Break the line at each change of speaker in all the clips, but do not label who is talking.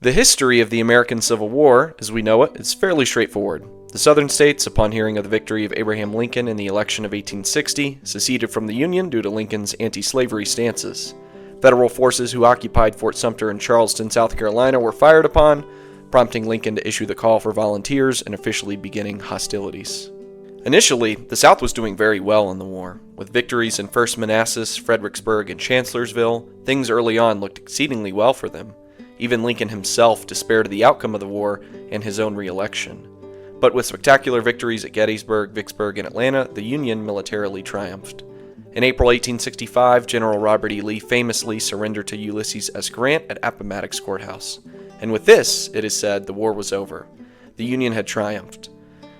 The history of the American Civil War, as we know it, is fairly straightforward. The Southern states, upon hearing of the victory of Abraham Lincoln in the election of 1860, seceded from the Union due to Lincoln's anti-slavery stances. Federal forces who occupied Fort Sumter in Charleston, South Carolina, were fired upon, prompting Lincoln to issue the call for volunteers and officially beginning hostilities. Initially, the South was doing very well in the war. With victories in First Manassas, Fredericksburg, and Chancellorsville, things early on looked exceedingly well for them. Even Lincoln himself despaired of the outcome of the war and his own re-election. But with spectacular victories at Gettysburg, Vicksburg, and Atlanta, the Union militarily triumphed. In April 1865, General Robert E. Lee famously surrendered to Ulysses S. Grant at Appomattox Courthouse. And with this, it is said, the war was over. The Union had triumphed.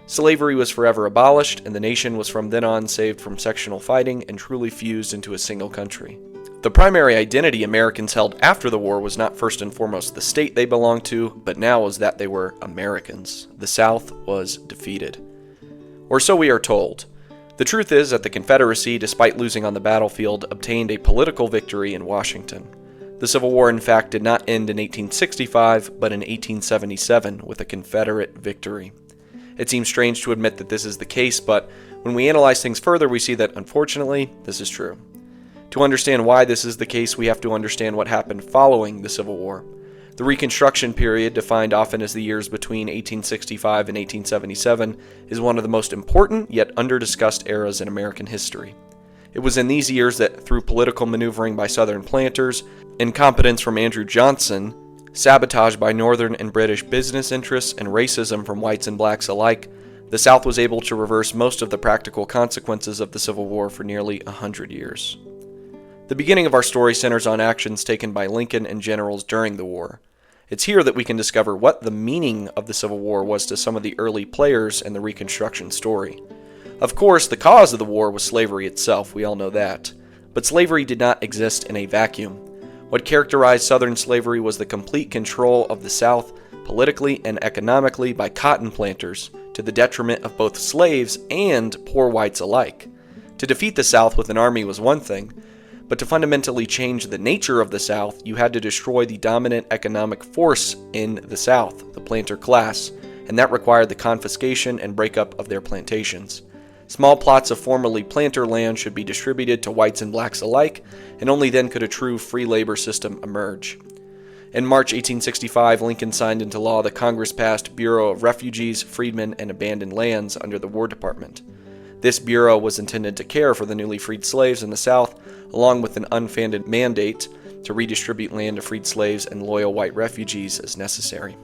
Slavery was forever abolished, and the nation was from then on saved from sectional fighting and truly fused into a single country. The primary identity Americans held after the war was not first and foremost the state they belonged to, but now was that they were Americans. The South was defeated. Or so we are told. The truth is that the Confederacy, despite losing on the battlefield, obtained a political victory in Washington. The Civil War, in fact, did not end in 1865, but in 1877 with a Confederate victory. It seems strange to admit that this is the case, but when we analyze things further, we see that, unfortunately, this is true. To understand why this is the case, we have to understand what happened following the Civil War. The Reconstruction period, defined often as the years between 1865 and 1877, is one of the most important yet under-discussed eras in American history. It was in these years that, through political maneuvering by Southern planters, incompetence from Andrew Johnson, sabotage by Northern and British business interests, and racism from whites and blacks alike, the South was able to reverse most of the practical consequences of the Civil War for nearly 100 years. The beginning of our story centers on actions taken by Lincoln and generals during the war. It's here that we can discover what the meaning of the Civil War was to some of the early players in the Reconstruction story. Of course, the cause of the war was slavery itself, we all know that. But slavery did not exist in a vacuum. What characterized Southern slavery was the complete control of the South, politically and economically, by cotton planters, to the detriment of both slaves and poor whites alike. To defeat the South with an army was one thing, but to fundamentally change the nature of the South, you had to destroy the dominant economic force in the South, the planter class, and that required the confiscation and breakup of their plantations. Small plots of formerly planter land should be distributed to whites and blacks alike, and only then could a true free labor system emerge. In March 1865, Lincoln signed into law the Congress-passed Bureau of Refugees, Freedmen, and Abandoned Lands under the War Department. This bureau was intended to care for the newly freed slaves in the South, along with an unfunded mandate to redistribute land to freed slaves and loyal white refugees as necessary.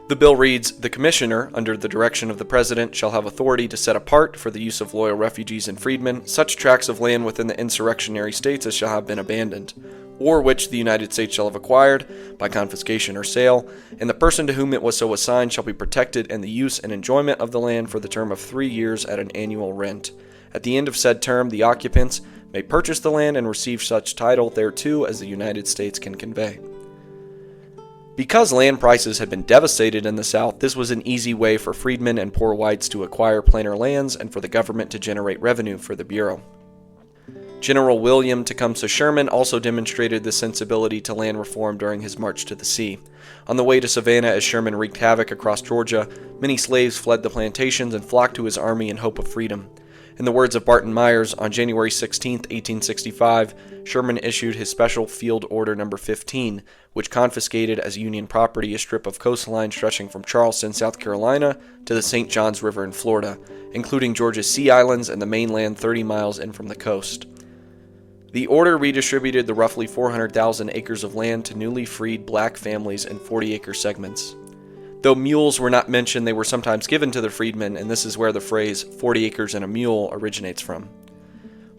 The bill reads, "The Commissioner, under the direction of the President, shall have authority to set apart, for the use of loyal refugees and freedmen, such tracts of land within the insurrectionary states as shall have been abandoned, or which the United States shall have acquired, by confiscation or sale, and the person to whom it was so assigned shall be protected in the use and enjoyment of the land for the term of 3 years at an annual rent. At the end of said term, the occupants may purchase the land and receive such title thereto as the United States can convey." Because land prices had been devastated in the South, this was an easy way for freedmen and poor whites to acquire planter lands and for the government to generate revenue for the Bureau. General William Tecumseh Sherman also demonstrated this sensibility to land reform during his march to the sea. On the way to Savannah, as Sherman wreaked havoc across Georgia, many slaves fled the plantations and flocked to his army in hope of freedom. In the words of Barton Myers, on January 16, 1865, Sherman issued his Special Field Order No. 15, which confiscated as Union property a strip of coastline stretching from Charleston, South Carolina, to the St. Johns River in Florida, including Georgia's Sea Islands and the mainland 30 miles in from the coast. The order redistributed the roughly 400,000 acres of land to newly freed black families in 40-acre segments. Though mules were not mentioned, they were sometimes given to the freedmen, and this is where the phrase 40 acres and a mule originates from.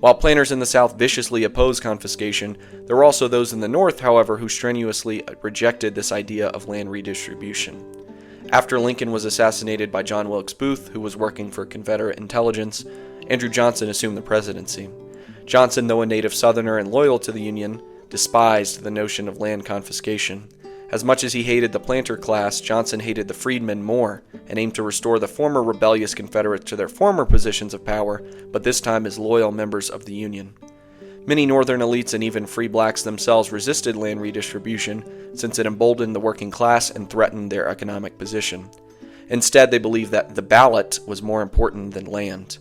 While planters in the South viciously opposed confiscation, there were also those in the North, however, who strenuously rejected this idea of land redistribution. After Lincoln was assassinated by John Wilkes Booth, who was working for Confederate intelligence, Andrew Johnson assumed the presidency. Johnson, though a native Southerner and loyal to the Union, despised the notion of land confiscation. As much as he hated the planter class, Johnson hated the freedmen more, and aimed to restore the former rebellious Confederates to their former positions of power, but this time as loyal members of the Union. Many northern elites and even free blacks themselves resisted land redistribution since it emboldened the working class and threatened their economic position. Instead, they believed that the ballot was more important than land.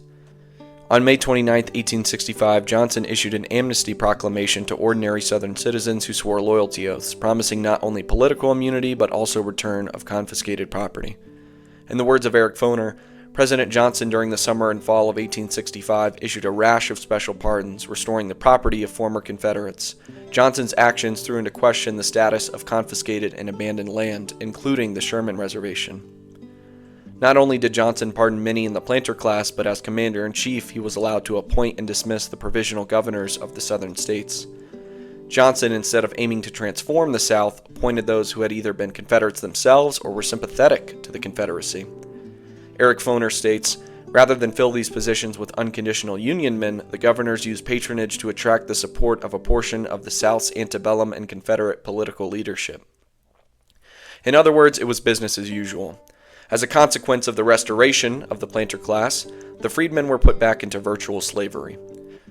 On May 29, 1865, Johnson issued an amnesty proclamation to ordinary Southern citizens who swore loyalty oaths, promising not only political immunity but also return of confiscated property. In the words of Eric Foner, President Johnson during the summer and fall of 1865 issued a rash of special pardons, restoring the property of former Confederates. Johnson's actions threw into question the status of confiscated and abandoned land, including the Sherman Reservation. Not only did Johnson pardon many in the planter class, but as commander-in-chief, he was allowed to appoint and dismiss the provisional governors of the southern states. Johnson, instead of aiming to transform the South, appointed those who had either been Confederates themselves or were sympathetic to the Confederacy. Eric Foner states, rather than fill these positions with unconditional Union men, the governors used patronage to attract the support of a portion of the South's antebellum and Confederate political leadership. In other words, it was business as usual. As a consequence of the restoration of the planter class, the freedmen were put back into virtual slavery.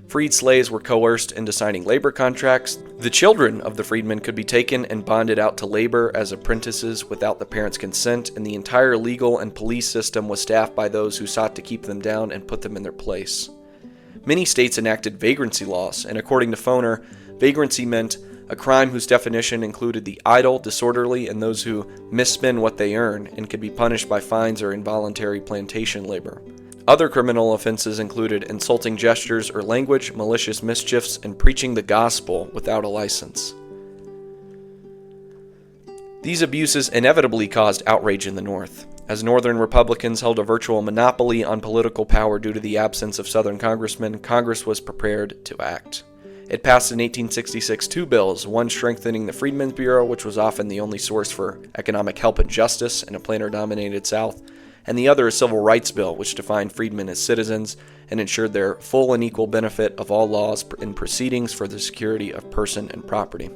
Freed slaves were coerced into signing labor contracts. The children of the freedmen could be taken and bonded out to labor as apprentices without the parents' consent, and the entire legal and police system was staffed by those who sought to keep them down and put them in their place. Many states enacted vagrancy laws, and according to Foner, vagrancy meant a crime whose definition included the idle, disorderly, and those who misspend what they earn and could be punished by fines or involuntary plantation labor. Other criminal offenses included insulting gestures or language, malicious mischiefs, and preaching the gospel without a license. These abuses inevitably caused outrage in the North. As Northern Republicans held a virtual monopoly on political power due to the absence of Southern congressmen, Congress was prepared to act. It passed in 1866 two bills, one strengthening the Freedmen's Bureau, which was often the only source for economic help and justice in a planter-dominated South, and the other a civil rights bill, which defined freedmen as citizens and ensured their full and equal benefit of all laws and proceedings for the security of person and property.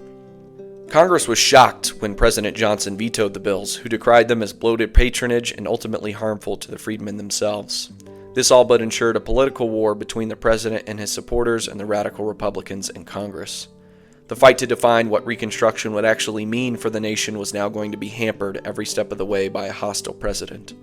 Congress was shocked when President Johnson vetoed the bills, who decried them as bloated patronage and ultimately harmful to the freedmen themselves. This all but ensured a political war between the president and his supporters and the radical Republicans in Congress. The fight to define what Reconstruction would actually mean for the nation was now going to be hampered every step of the way by a hostile president.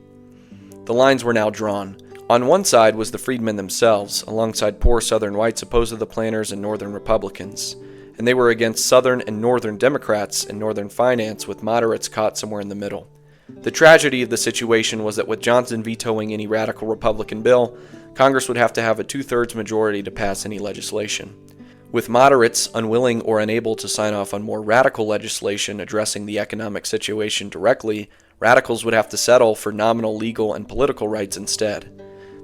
The lines were now drawn. On one side was the freedmen themselves, alongside poor Southern whites opposed to the planters and Northern Republicans, and they were against Southern and Northern Democrats and Northern finance, with moderates caught somewhere in the middle. The tragedy of the situation was that with Johnson vetoing any radical Republican bill, Congress would have to have a two-thirds majority to pass any legislation. With moderates unwilling or unable to sign off on more radical legislation addressing the economic situation directly, radicals would have to settle for nominal legal and political rights instead.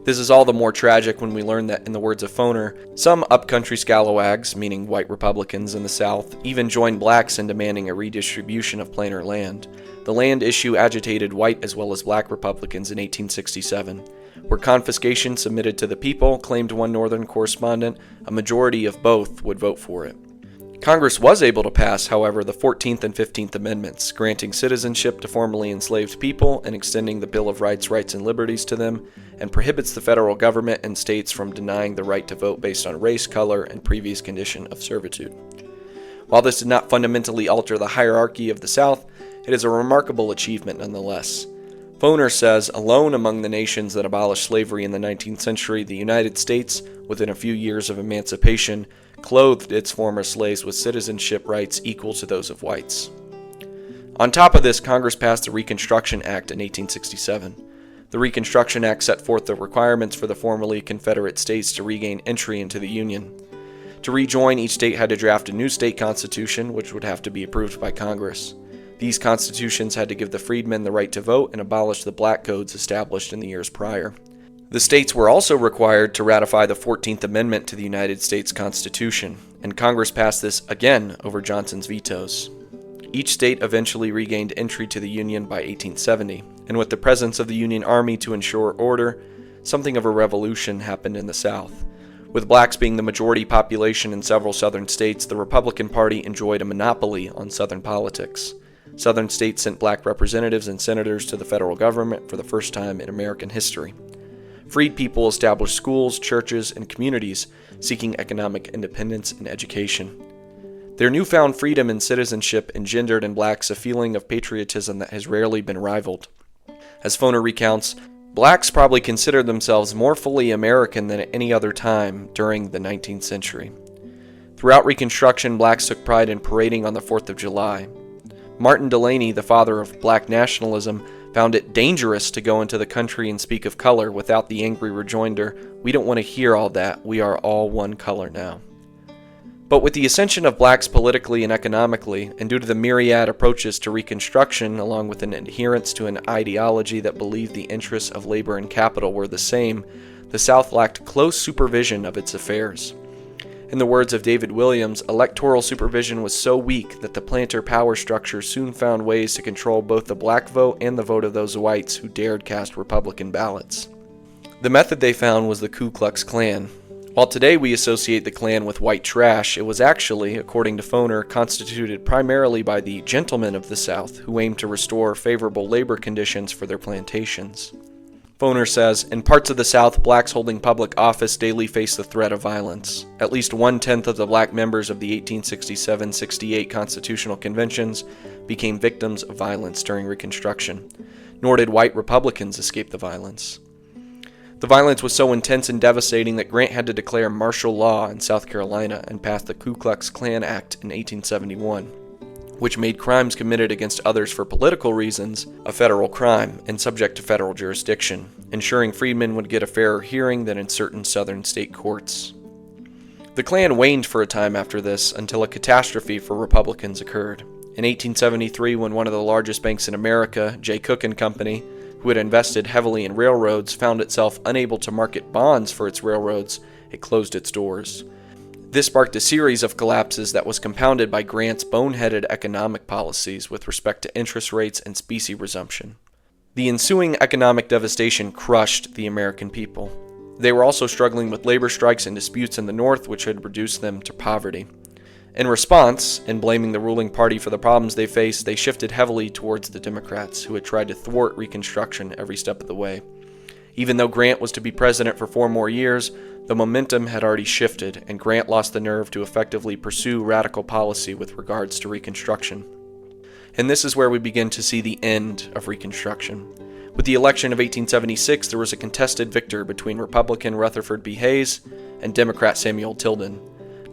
This is all the more tragic when we learn that, in the words of Foner, some upcountry scalawags, meaning white Republicans in the South, even joined blacks in demanding a redistribution of planter land. The land issue agitated white as well as black Republicans in 1867. Where confiscation submitted to the people, claimed one Northern correspondent, a majority of both would vote for it. Congress was able to pass, however, the 14th and 15th Amendments, granting citizenship to formerly enslaved people and extending the Bill of Rights, and Liberties to them, and prohibits the federal government and states from denying the right to vote based on race, color, and previous condition of servitude. While this did not fundamentally alter the hierarchy of the South, it is a remarkable achievement nonetheless. Foner says, alone among the nations that abolished slavery in the 19th century, the United States, within a few years of emancipation, clothed its former slaves with citizenship rights equal to those of whites. On top of this, Congress passed the Reconstruction Act in 1867. The Reconstruction Act set forth the requirements for the formerly Confederate states to regain entry into the Union. To rejoin, each state had to draft a new state constitution, which would have to be approved by Congress. These constitutions had to give the freedmen the right to vote and abolish the black codes established in the years prior. The states were also required to ratify the 14th Amendment to the United States Constitution, and Congress passed this again over Johnson's vetoes. Each state eventually regained entry to the Union by 1870, and with the presence of the Union Army to ensure order, something of a revolution happened in the South. With blacks being the majority population in several Southern states, the Republican Party enjoyed a monopoly on Southern politics. Southern states sent black representatives and senators to the federal government for the first time in American history. Freed people established schools, churches, and communities seeking economic independence and education. Their newfound freedom and citizenship engendered in blacks a feeling of patriotism that has rarely been rivaled. As Foner recounts, blacks probably considered themselves more fully American than at any other time during the 19th century. Throughout Reconstruction, blacks took pride in parading on the 4th of July. Martin Delany, the father of black nationalism, found it dangerous to go into the country and speak of color without the angry rejoinder, "We don't want to hear all that, we are all one color now." But with the ascension of blacks politically and economically, and due to the myriad approaches to Reconstruction, along with an adherence to an ideology that believed the interests of labor and capital were the same, the South lacked close supervision of its affairs. In the words of David Williams, electoral supervision was so weak that the planter power structure soon found ways to control both the black vote and the vote of those whites who dared cast Republican ballots. The method they found was the Ku Klux Klan. While today we associate the Klan with white trash, it was actually, according to Foner, constituted primarily by the gentlemen of the South who aimed to restore favorable labor conditions for their plantations. Foner says, in parts of the South, blacks holding public office daily face the threat of violence. At least 1/10 of the black members of the 1867-68 Constitutional Conventions became victims of violence during Reconstruction, nor did white Republicans escape the violence. The violence was so intense and devastating that Grant had to declare martial law in South Carolina and pass the Ku Klux Klan Act in 1871. Which made crimes committed against others for political reasons a federal crime and subject to federal jurisdiction, ensuring freedmen would get a fairer hearing than in certain southern state courts. The Klan waned for a time after this until a catastrophe for Republicans occurred. In 1873, when one of the largest banks in America, Jay Cooke and Company, who had invested heavily in railroads, found itself unable to market bonds for its railroads, it closed its doors. This sparked a series of collapses that was compounded by Grant's boneheaded economic policies with respect to interest rates and specie resumption. The ensuing economic devastation crushed the American people. They were also struggling with labor strikes and disputes in the North, which had reduced them to poverty. In response, in blaming the ruling party for the problems they faced, they shifted heavily towards the Democrats, who had tried to thwart Reconstruction every step of the way. Even though Grant was to be president for 4 more years, the momentum had already shifted, and Grant lost the nerve to effectively pursue radical policy with regards to Reconstruction. And this is where we begin to see the end of Reconstruction. With the election of 1876, there was a contested victor between Republican Rutherford B. Hayes and Democrat Samuel Tilden.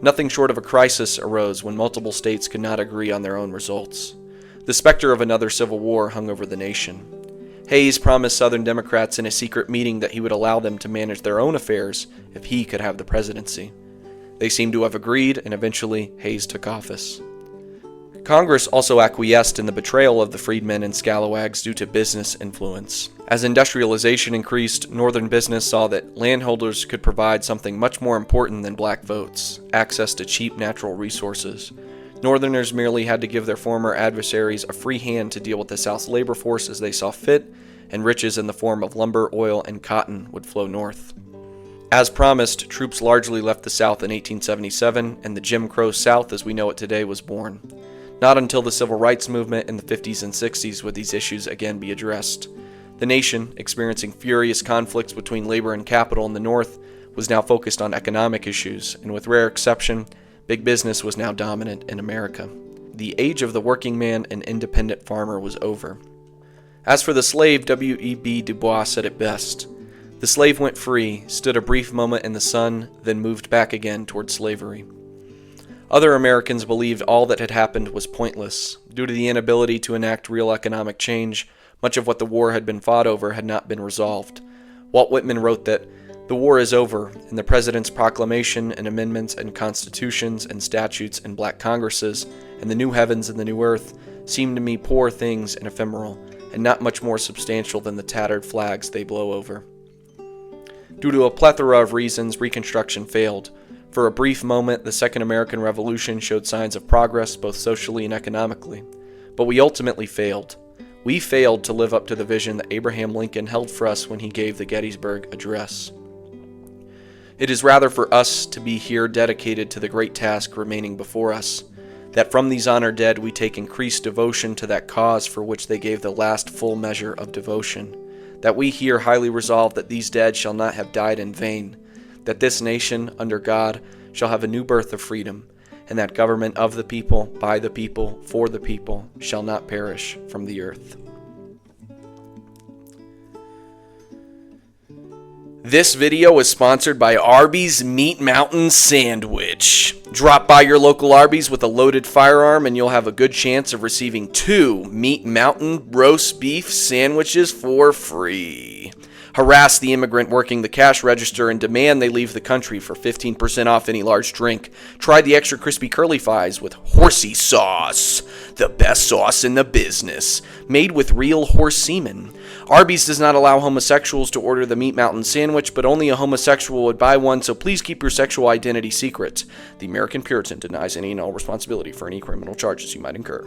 Nothing short of a crisis arose when multiple states could not agree on their own results. The specter of another civil war hung over the nation. Hayes promised Southern Democrats in a secret meeting that he would allow them to manage their own affairs if he could have the presidency. They seem to have agreed, and eventually Hayes took office. Congress also acquiesced in the betrayal of the freedmen and scalawags due to business influence. As industrialization increased, Northern business saw that landholders could provide something much more important than black votes: access to cheap natural resources. Northerners merely had to give their former adversaries a free hand to deal with the South's labor force as they saw fit, and riches in the form of lumber, oil, and cotton would flow north. As promised, troops largely left the South in 1877, and the Jim Crow South as we know it today was born. Not until the Civil Rights Movement in the 50s and 60s would these issues again be addressed. The nation, experiencing furious conflicts between labor and capital in the North, was now focused on economic issues, and with rare exception, big business was now dominant in America. The age of the working man and independent farmer was over. As for the slave, W.E.B. Du Bois said it best. The slave went free, stood a brief moment in the sun, then moved back again toward slavery. Other Americans believed all that had happened was pointless. Due to the inability to enact real economic change, much of what the war had been fought over had not been resolved. Walt Whitman wrote that the war is over, and the President's proclamation and amendments and constitutions and statutes and black Congresses and the new heavens and the new earth seem to me poor things and ephemeral, and not much more substantial than the tattered flags they blow over. Due to a plethora of reasons, Reconstruction failed. For a brief moment, the Second American Revolution showed signs of progress both socially and economically. But we ultimately failed. We failed to live up to the vision that Abraham Lincoln held for us when he gave the Gettysburg Address. It is rather for us to be here dedicated to the great task remaining before us, that from these honored dead we take increased devotion to that cause for which they gave the last full measure of devotion, that we here highly resolve that these dead shall not have died in vain, that this nation, under God, shall have a new birth of freedom, and that government of the people, by the people, for the people, shall not perish from the earth. This video is sponsored by Arby's Meat Mountain Sandwich. Drop by your local Arby's with a loaded firearm and you'll have a good chance of receiving 2 Meat Mountain roast beef sandwiches for free. Harass the immigrant working the cash register and demand they leave the country for 15% off any large drink. Try the extra crispy curly fries with horsey sauce, the best sauce in the business, made with real horse semen. Arby's does not allow homosexuals to order the Meat Mountain sandwich, but only a homosexual would buy one, so please keep your sexual identity secret. The American Puritan denies any and all responsibility for any criminal charges you might incur.